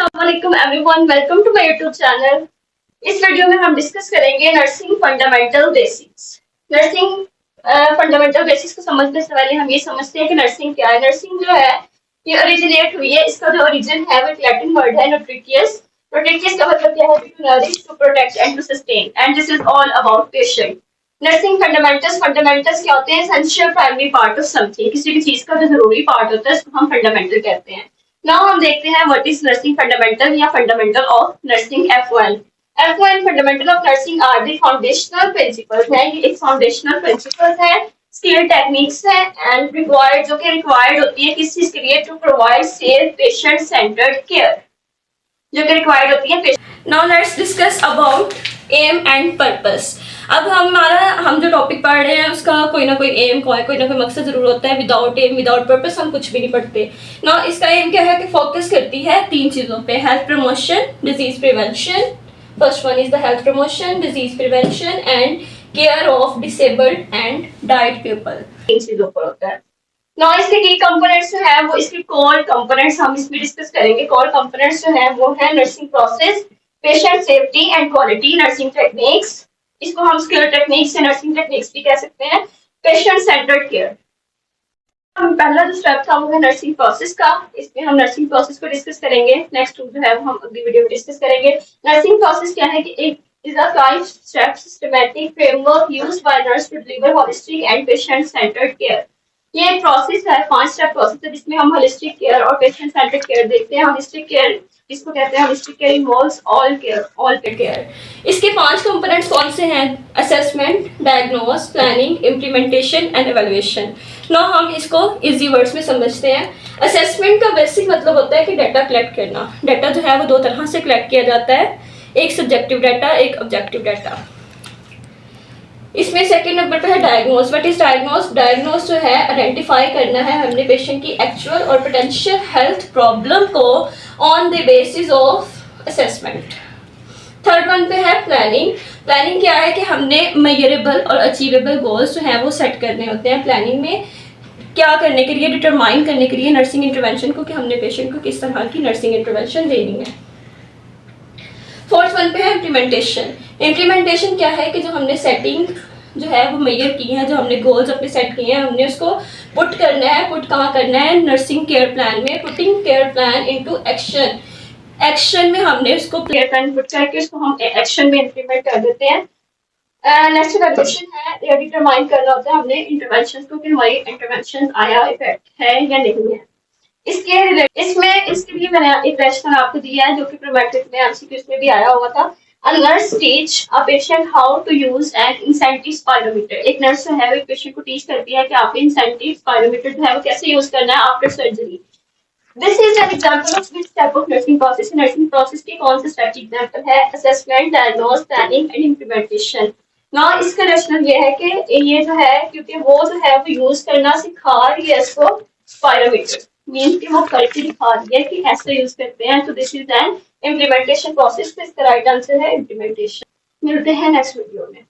अस्सलाम everyone, welcome to my YouTube channel. इस video में हम डिस्कस करेंगे nursing fundamental basics. Nursing fundamental basics को समझने से पहले हम ये समझते हैं कि नर्सिंग क्या है। नर्सिंग जो है ये ओरिजिनेट हुई है, इसका जो ओरिजिन है वो एक लैटिन वर्ड है नोट्रिटियस। नोट्रिटियस का मतलब क्या है? To nourish, to protect and to sustain, and this is all about patient. Nursing fundamentals, fundamentals क्या होते हैं? Essential primary part of something, किसी भी चीज का जो जरूरी पार्ट होता है उसको हम फंडामेंटल कहते हैं। नाउ हम देखते हैं व्हाट इज नर्सिंग फंडामेंटल या fundamental of nursing F1। F1 fundamental of nursing are the foundational principles है। ये एक फाउंडेशनल प्रिंसिपल्स है, स्किल टेक्निक्स है एंड रिक्वायर्ड, जो कि रिक्वायर्ड होती है किस चीज के लिए? To provide safe patient centered care, जो कि रिक्वायर्ड होती है। Now let's discuss about aim and purpose. अब हम जो टॉपिक पढ़ रहे हैं उसका कोई ना कोई एम, कोई ना कोई मकसद जरूर होता है। विदाउट एम, विदाउट पर्पस हम कुछ भी नहीं पढ़ते ना। इसका एम क्या है कि फोकस करती है तीन चीजों पे: health promotion, disease prevention. First one is the health promotion, disease prevention and care of disabled and diet people. तीन चीजों पर होता है ना। इसके की कंपोनेंट्स जो है वो इसके कोर कंपोनेंट्स हम इसमें डिस्कस करेंगे। कोर कंपोनेंट्स जो है वो है nursing process, patient safety and quality, nursing techniques, इसको हम स्किल टेक्निक्स या नर्सिंग टेक्निक्स भी कह सकते हैं, पेशेंट सेंटर्ड केयर। हम पहला जो स्टेप था वो है नर्सिंग प्रोसेस का, इसमें हम नर्सिंग प्रोसेस को डिस्कस करेंगे। नेक्स्ट जो है वो हम अगली वीडियो में डिस्कस करेंगे। नर्सिंग प्रोसेस क्या है कि एक is a 5-step systematic framework used by nurse to deliver holistic and patient centered care। ये एक प्रोसेस है, 5 स्टेप प्रोसेस है जिसमें हम होलिस्टिक केयर और पेशेंट सेंटर्ड केयर देखते हैं। होलिस्टिक केयर इसको कहते हैं, holistic care involves all care, all care. इसके 5 कंपोनेंट्स कौन से हैं? Assessment, diagnose, planning, implementation and evaluation. No हम इसको इजी वर्ड्स में समझते हैं। असेसमेंट का बेसिक मतलब होता है कि डाटा कलेक्ट करना। डाटा जो है वो दो तरह से कलेक्ट किया जाता है, एक सब्जेक्टिव डाटा, एक ऑब्जेक्टिव डाटा। इसमें सेकंड नंबर पे है diagnose. What is diagnose? Diagnose जो है आइडेंटिफाई करना है हमने पेशेंट की एक्चुअल और पोटेंशियल हेल्थ प्रॉब्लम को on the basis of assessment. Third one पे है प्लानिंग। प्लानिंग क्या है कि हमने मेजरेबल और अचीवेबल गोल्स जो हैं वो सेट करने होते हैं। प्लानिंग में क्या करने के लिए? डिटरमाइन करने के लिए नर्सिंग इंटरवेंशन को, कि हमने पेशेंट को किस तरह की नर्सिंग इंटरवेंशन देनी है। फोर्थ वन पे है इम्प्लीमेंटेशन। इम्प्लीमेंटेशन क्या है कि जो हमने सेटिंग जो है वो मेजर की है, जो हमने गोल्स अपने सेट किए हैं, हमने उसको पुट करना है। पुट कहाँ करना है? नर्सिंग केयर प्लान में। Putting care plan into action. Action में हमने उसको केयर प्लान पुट करके उसको हम एक्शन में इम्प्लीमेंट कर देते हैं। नेक्स्ट एवेल्युएशन है, ये डिटरमाइन करना होता है हमने इंटरवेंशन को कि हमारी इंटरवेंशन आया, इफेक्ट है या नहीं है। इसके लिए मैंने एक क्वेश्चन आपको दिया है जो कि प्रोमेट्रिक में एमसीक्यूज में भी आया हुआ था। A nurse teach a patient how to use an incentive spirometer। एक नर्स जो है वो एक पेशेंट को टीच करती है कि आपने इंसेंटिव स्पाइरोमीटर जो है वो कैसे यूज करना है after surgery. This is an example of which type of nursing process. Nursing process की कौन सा स्टेप एग्जांपल है? Assessment, diagnose, planning and implementation. ना इसका रैशनल ये है कि ये जो है क्योंकि वो जो है वो यूज करना सिखा रही है इसको, स्पाइरोमीटर मीन्स कि वो करके दिखा रही है कि ऐसे यूज करते हैं। तो this is an implementation process. तो इसका राइट आंसर है इम्प्लीमेंटेशन। मिलते हैं नेक्स्ट वीडियो में।